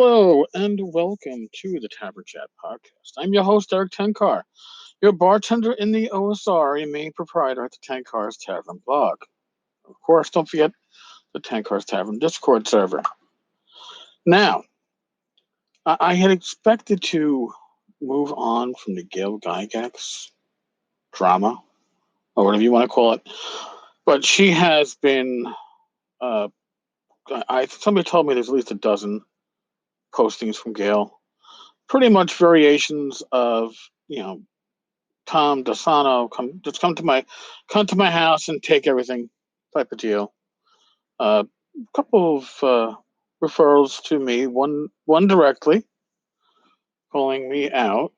Hello and welcome to the Tavern Chat podcast. I'm your host, Eric Tenkar, your bartender in the OSR and main proprietor at the Tenkar's Tavern blog. Of course, don't forget the Tenkar's Tavern Discord server. Now, I had expected to move on from the Gail Gygax drama, or whatever you want to call it, but she has been. Uh, somebody told me there's at least a dozen postings from Gail, pretty much variations of Tom Dasano, come to my house and take everything type of deal. A couple of referrals to me, one directly calling me out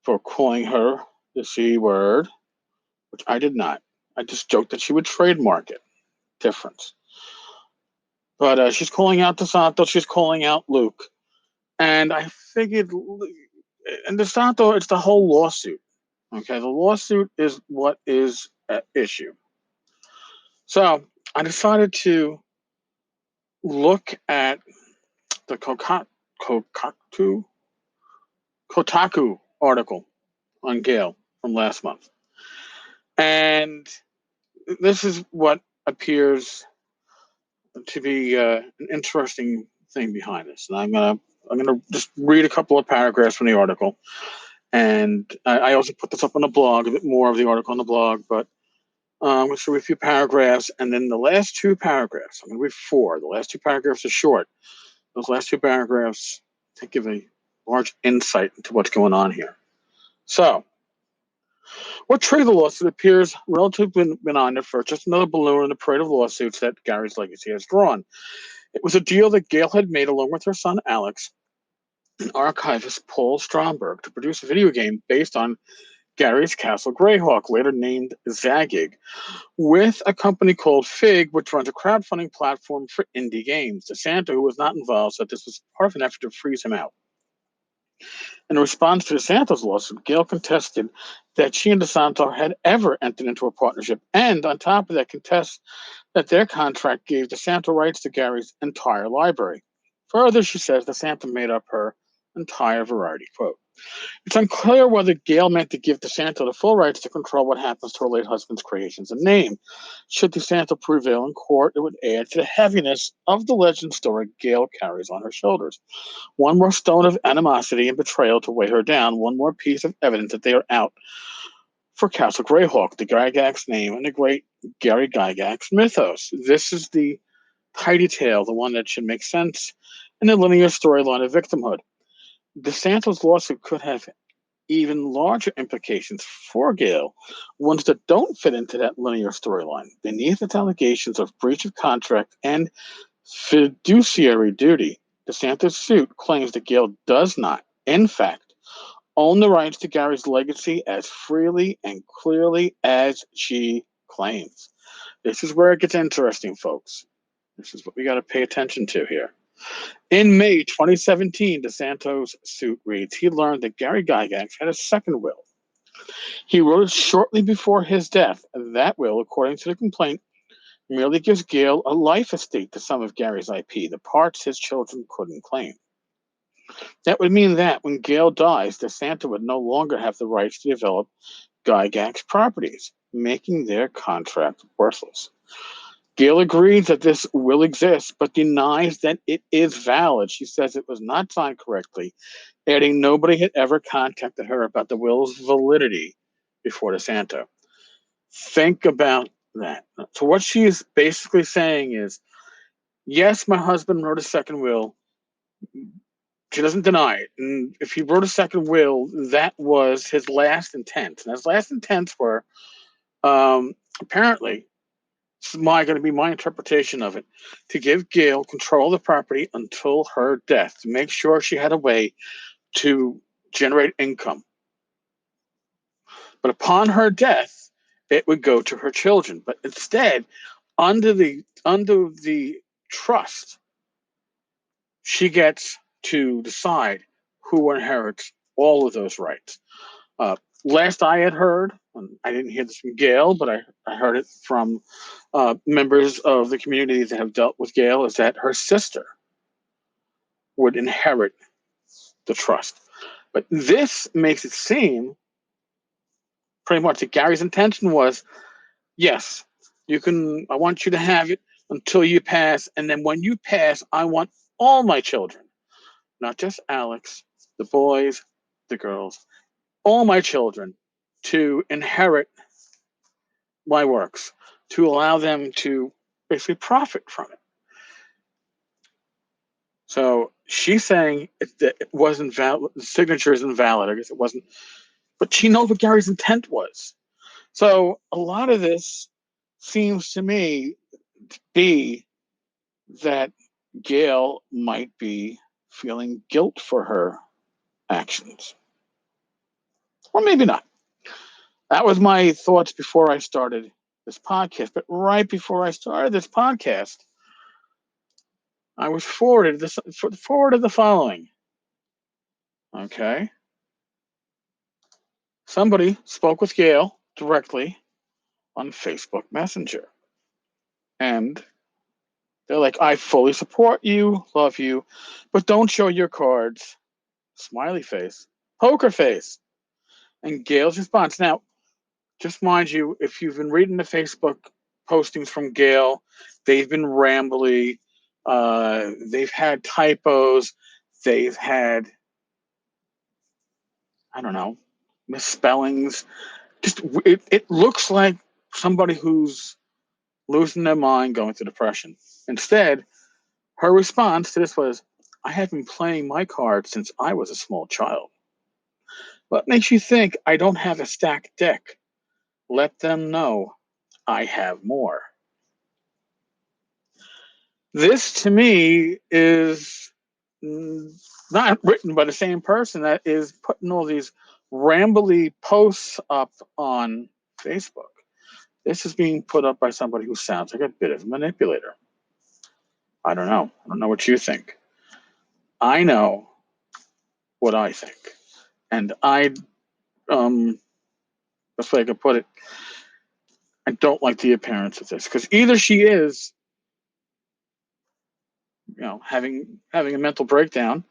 for calling her the C word, which I did not. I just joked that she would trademark it. Difference. But she's calling out DeSanto, she's calling out Luke. And I figured, and DeSanto, it's the whole lawsuit. Okay, the lawsuit is what is at issue. So I decided to look at the Kotaku article on Gale from last month. And this is what appears to be an interesting thing behind this. And I'm gonna just read a couple of paragraphs from the article. And I also put this up on the blog, a bit more of the article on the blog, but I'm going to read a few paragraphs, and then the last two paragraphs, I'm going to read four. The last two paragraphs are short. Those last two paragraphs give a large insight into what's going on here. So, what triggered the lawsuit appears relatively benign at first, just another balloon in the parade of lawsuits that Gary's legacy has drawn. It was a deal that Gail had made along with her son Alex and archivist Paul Stromberg to produce a video game based on Gary's Castle Greyhawk, later named Zagig, with a company called Fig, which runs a crowdfunding platform for indie games. DeSanto, who was not involved, said this was part of an effort to freeze him out. In response to DeSanto's lawsuit, Gail contested that she and DeSanto had ever entered into a partnership, and on top of that, contests that their contract gave DeSanto rights to Gary's entire library. Further, she says DeSanto made up her entire variety quote. It's unclear whether Gail meant to give DeSanto the full rights to control what happens to her late husband's creations and name. Should DeSanto prevail in court, it would add to the heaviness of the legend story Gail carries on her shoulders. One more stone of animosity and betrayal to weigh her down, one more piece of evidence that they are out for Castle Greyhawk, the Gygax name, and the great Gary Gygax mythos. This is the tidy tale, the one that should make sense in the linear storyline of victimhood. DeSanto's lawsuit could have even larger implications for Gail, ones that don't fit into that linear storyline. Beneath its allegations of breach of contract and fiduciary duty, DeSanto's suit claims that Gail does not, in fact, own the rights to Gary's legacy as freely and clearly as she claims. This is where it gets interesting, folks. This is what we got to pay attention to here. In May 2017, DeSanto's suit reads, he learned that Gary Gygax had a second will. He wrote it shortly before his death. That will, according to the complaint, merely gives Gail a life estate to some of Gary's IP, the parts his children couldn't claim. That would mean that when Gail dies, DeSanto would no longer have the rights to develop Gygax properties, making their contract worthless. Gail agrees that this will exist, but denies that it is valid. She says it was not signed correctly, adding nobody had ever contacted her about the will's validity before DeSanto. Think about that. So what she is basically saying is, yes, my husband wrote a second will. She doesn't deny it. And if he wrote a second will, that was his last intent. And his last intents were, apparently, this is going to be my interpretation of it, to give Gail control of the property until her death, to make sure she had a way to generate income. But upon her death, it would go to her children. But instead, under the trust, she gets to decide who inherits all of those rights. Last I had heard, and I didn't hear this from Gail, but I heard it from members of the community that have dealt with Gail, is that her sister would inherit the trust. But this makes it seem pretty much that Gary's intention was, yes, I want you to have it until you pass. And then when you pass, I want all my children, not just Alex, the boys, the girls, all my children to inherit my works, to allow them to basically profit from it. So she's saying that it wasn't valid, the signature is invalid. I guess it wasn't, but she knows what Gary's intent was. So a lot of this seems to me to be that Gail might be feeling guilt for her actions. Or maybe not. That was my thoughts before I started this podcast. But right before I started this podcast, I was forwarded the following. Okay. Somebody spoke with Gail directly on Facebook Messenger. And they're like, I fully support you, love you, but don't show your cards. Smiley face. Poker face. And Gail's response. Now, just mind you, if you've been reading the Facebook postings from Gail, they've been rambly. They've had typos. They've had, I don't know, misspellings. Just it looks like somebody who's losing their mind, going through depression. Instead, her response to this was, I have been playing my cards since I was a small child. What makes you think I don't have a stacked deck? Let them know I have more. This, to me, is not written by the same person that is putting all these rambly posts up on Facebook. This is being put up by somebody who sounds like a bit of a manipulator. I don't know. I don't know what you think. I know what I think. And best way I could put it, I don't like the appearance of this. Because either she is, having a mental breakdown,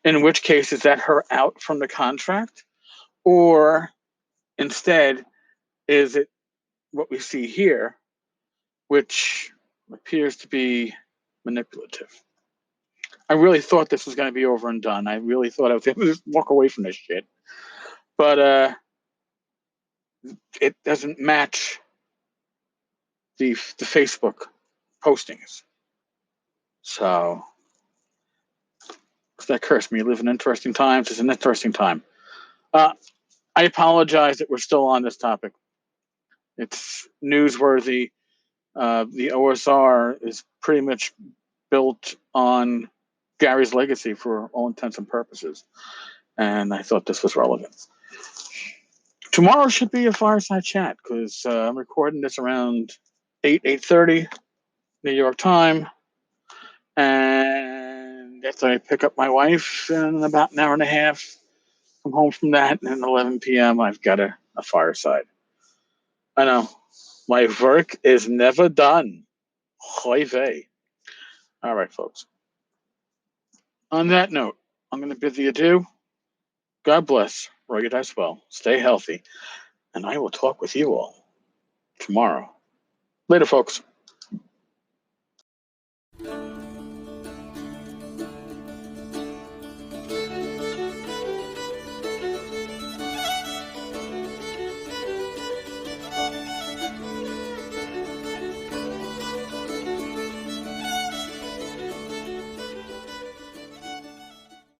in which case is that her out from the contract, or instead is it what we see here, which appears to be manipulative. I really thought this was going to be over and done. I really thought I was able to just walk away from this shit, but it doesn't match the Facebook postings. So that cursed me. You live in interesting times. It's an interesting time. I apologize that we're still on this topic. It's newsworthy. The OSR is pretty much built on Gary's legacy for all intents and purposes, and I thought this was relevant. Tomorrow should be a fireside chat because I'm recording this around 8:30 New York time, and after I pick up my wife in about an hour and a half, come home from that, and at 11 p.m. I've got a fireside. I know my work is never done. Hoi vey. All right, folks. On that note, I'm going to bid thee adieu. God bless. Rugged as well. Stay healthy. And I will talk with you all tomorrow. Later, folks.